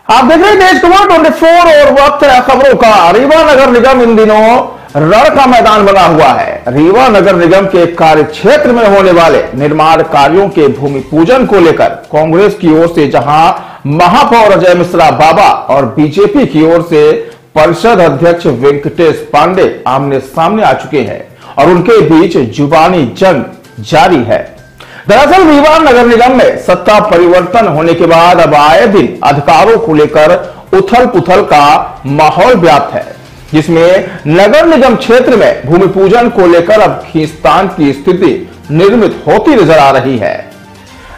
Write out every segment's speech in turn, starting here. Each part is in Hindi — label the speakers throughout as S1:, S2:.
S1: आप देख रहे हैं देश कुमार 24 और वक्त है खबरों का। रीवा नगर निगम इन दिनों रण का मैदान बना हुआ है। रीवा नगर निगम के कार्य क्षेत्र में होने वाले निर्माण कार्यों के भूमि पूजन को लेकर कांग्रेस की ओर से जहां महापौर अजय मिश्रा बाबा और बीजेपी की ओर से परिषद अध्यक्ष वेंकटेश पांडे आमने सामने आ चुके हैं और उनके बीच जुबानी जंग जारी है। दरअसल रीवा नगर निगम में सत्ता परिवर्तन होने के बाद अब आए दिन अधिकारों को लेकर उथल पुथल का माहौल व्याप्त है, जिसमें नगर निगम क्षेत्र में भूमि पूजन को लेकर अब खींचतान की स्थिति निर्मित होती नजर आ रही है।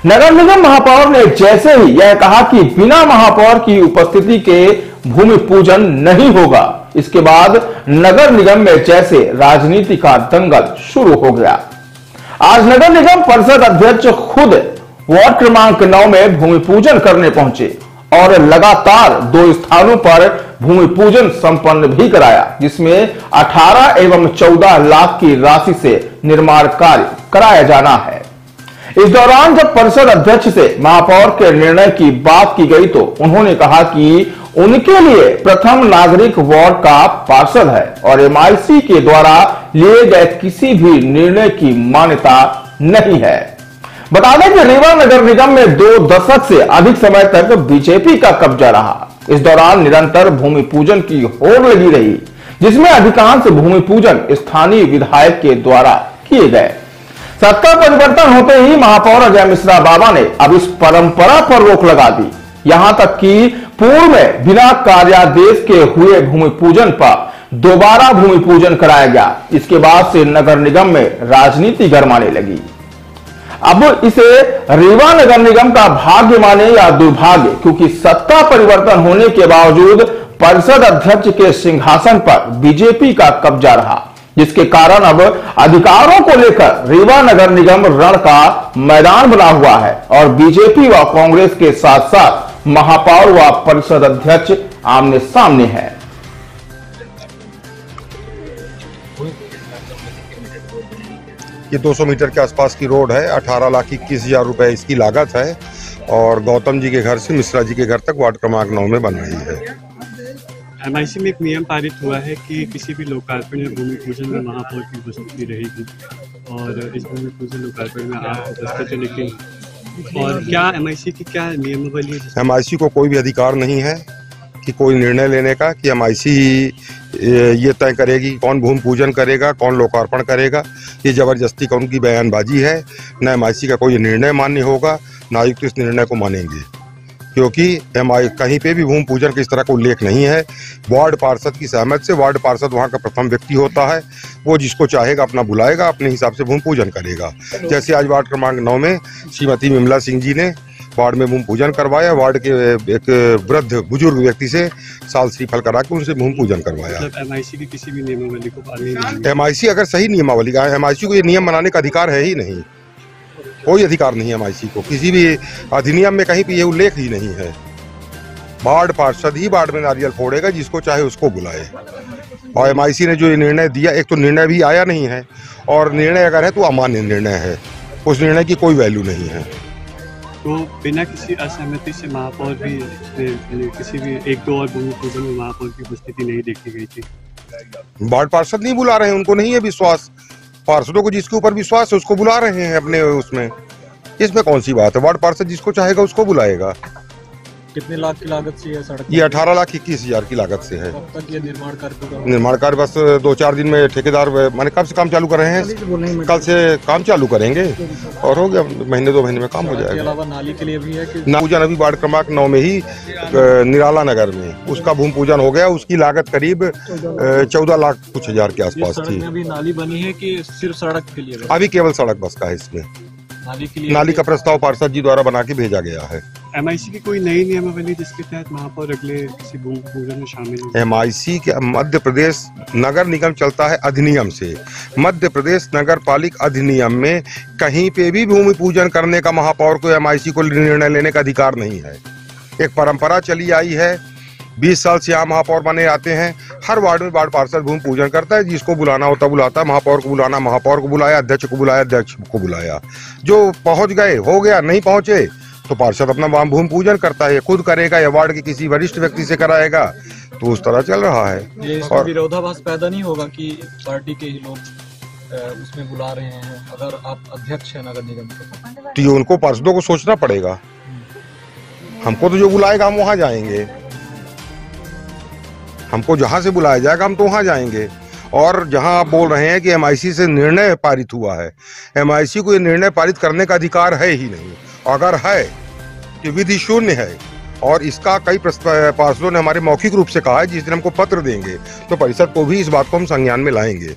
S1: नगर निगम महापौर ने जैसे ही यह कहा कि बिना महापौर की उपस्थिति के भूमि पूजन नहीं होगा, इसके बाद नगर निगम में जैसे राजनीति का दंगल शुरू हो गया। आज नगर निगम परिषद अध्यक्ष खुद वार्ड क्रमांक 9 में भूमि पूजन करने पहुंचे और लगातार 2 स्थानों पर भूमि पूजन संपन्न भी कराया, जिसमें 18 एवं 14 लाख की राशि से निर्माण कार्य कराया जाना है। इस दौरान जब परिषद अध्यक्ष से महापौर के निर्णय की बात की गई तो उन्होंने कहा कि उनके लिए प्रथम नागरिक वार्ड का पार्षद है और एमआईसी के द्वारा लिए गए किसी भी निर्णय की मान्यता नहीं है। बता दें कि रीवा नगर निगम में 2 दशक से अधिक समय तक बीजेपी का कब्जा रहा। इस दौरान निरंतर भूमि पूजन की होड़ लगी रही, जिसमें अधिकांश भूमि पूजन स्थानीय विधायक के द्वारा किए गए। सत्ता परिवर्तन होते ही महापौर अजय मिश्रा बाबा ने अब इस परंपरा पर रोक लगा दी। यहां तक कि पूर्व में बिना कार्यादेश के हुए भूमि पूजन पर दोबारा भूमि पूजन कराया गया। इसके बाद से नगर निगम में राजनीति गरमाने लगी। अब इसे रीवा नगर निगम का भाग्य माने या दुर्भाग्य, क्योंकि सत्ता परिवर्तन होने के बावजूद परिषद अध्यक्ष के सिंहासन पर बीजेपी का कब्जा रहा, जिसके कारण अब अधिकारों को लेकर रीवा नगर निगम रण का मैदान बना हुआ है और बीजेपी व कांग्रेस के साथ साथ महापौर व परिषद अध्यक्ष आमने सामने है।
S2: ये 200 मीटर के आसपास की रोड है। 18,21,000 रुपए इसकी लागत है और गौतम जी के घर से मिश्रा जी के घर तक वार्ड क्रमांक 9 में बन रही है।
S3: एमआईसी में एक नियम पारित हुआ है कि किसी भी लोकार्पण या भूमि पूजन में महापौर की उपस्थिति रहेगी और इस भूमि पूजन लोकार्पण में आप उपस्थित हैं, लेकिन और क्या एमआईसी की क्या नियमावली है?
S2: एमआईसी को कोई भी अधिकार नहीं है कि कोई निर्णय लेने का कि एमआईसी ये तय करेगी कौन भूमि पूजन करेगा, कौन लोकार्पण करेगा। ये जबरदस्ती का उनकी बयानबाजी है। न एमआईसी का कोई निर्णय मान्य होगा, न आयुक्त इस निर्णय को मानेंगे, क्योंकि कहीं पे भी भूमि पूजन के इस तरह का उल्लेख नहीं है। वार्ड पार्षद की सहमति से वार्ड पार्षद वहाँ का प्रथम व्यक्ति होता है। वो जिसको चाहेगा अपना बुलाएगा, अपने हिसाब से भूमि पूजन करेगा। जैसे आज वार्ड क्रमांक 9 में श्रीमती विमला सिंह जी ने वार्ड में भूमि पूजन करवाया। वार्ड के एक वृद्ध बुजुर्ग व्यक्ति से साल श्रीफल करा के उनसे भूमि पूजन करवाया।
S3: मतलब एमआईसी की किसी भी नियमावली को पालना नहीं।
S2: एमआईसी अगर सही नियमावली का, एमआईसी को ये नियम बनाने का अधिकार है ही नहीं। कोई अधिकार नहीं है एमआईसी को, किसी भी अधिनियम में कहीं पे ये उल्लेख ही नहीं है। वार्ड पार्षद ही वार्ड में नारियल फोड़ेगा, जिसको चाहे उसको बुलाए। और एमआईसी ने जो ये निर्णय दिया, एक तो निर्णय भी आया नहीं है और निर्णय अगर है तो अमान्य निर्णय है। उस निर्णय की कोई वैल्यू नहीं है।
S3: तो बिना किसी असहमति से महापौर भी किसी भी 1-2 और भूमि पूजन में महापौर की उपस्थिति नहीं देखी गई थी।
S2: वार्ड पार्षद नहीं बुला रहे हैं, उनको नहीं है विश्वास। पार्षदों को जिसके ऊपर विश्वास है उसको बुला रहे हैं अपने उसमें। इसमें कौन सी बात है? वार्ड पार्षद जिसको चाहेगा उसको बुलाएगा।
S4: कितने लाख की लागत से है सड़क?
S2: ये 18,21,000 की लागत से है।
S4: कब तक ये निर्माण कार्य?
S2: निर्माण कार्य बस 2-4 दिन में ठेकेदार माने कब से काम चालू कर रहे हैं? कल से काम चालू करेंगे और हो गया, 1-2 महीने में काम हो जाएगा।
S4: इसके अलावा नाली के लिए भी है कि
S2: पूजन अभी वार्ड क्रमांक 9 में ही निराला नगर में उसका भूमि पूजन हो गया। उसकी लागत करीब 14 लाख कुछ हजार के आसपास थी।
S4: अभी नाली बनी है कि सिर्फ सड़क के लिए?
S2: अभी केवल सड़क बस का है इसमें।
S4: नाली के लिए
S2: नाली का प्रस्ताव पार्षद जी द्वारा बना के भेजा गया है।
S3: एमआईसी की कोई नई नियमावली जिसके तहत महापौर अगले किसी भूमि पूजन में शामिल हो?
S2: एमआईसी के मध्य प्रदेश नगर निगम चलता है अधिनियम से। मध्य प्रदेश नगर पालिक अधिनियम में कहीं पे भी भूमि पूजन करने का महापौर को एमआईसी को निर्णय लेने का अधिकार नहीं है। एक परंपरा चली आई है, 20 साल से यहाँ महापौर बने आते हैं। हर वार्ड में वार्ड पार्षद भूमि पूजन करता है, जिसको बुलाना होता बुलाता है। महापौर को बुलाना, महापौर को बुलाया, अध्यक्ष को बुलाया, अध्यक्ष को बुलाया। जो पहुंच गए हो गया, नहीं पहुंचे तो पार्षद अपना भूमि पूजन करता है, खुद करेगा या वार्ड के किसी वरिष्ठ व्यक्ति से कराएगा, तो उस तरह चल रहा है।
S4: ये इसका विरोधाभास पैदा नहीं होगा कि पार्टी के ही लोग उसमें बुला रहे हैं अगर आप अध्यक्ष हैं नगर निगम के?
S2: तो ये उनको पार्षदों को सोचना पड़ेगा। हमको तो जो बुलाएगा हम वहां जाएंगे, हमको जहां से बुलाया जाएगा हम तो वहां जाएंगे। और जहां आप बोल रहे हैं कि एमआईसी से निर्णय पारित हुआ है, एमआईसी को ये निर्णय पारित करने का अधिकार है ही नहीं। अगर है कि विधि शून्य है, और इसका कई पार्षदों ने हमारे मौखिक रूप से कहा है, जिस दिन हमको पत्र देंगे तो परिषद को भी इस बात को हम संज्ञान में लाएंगे।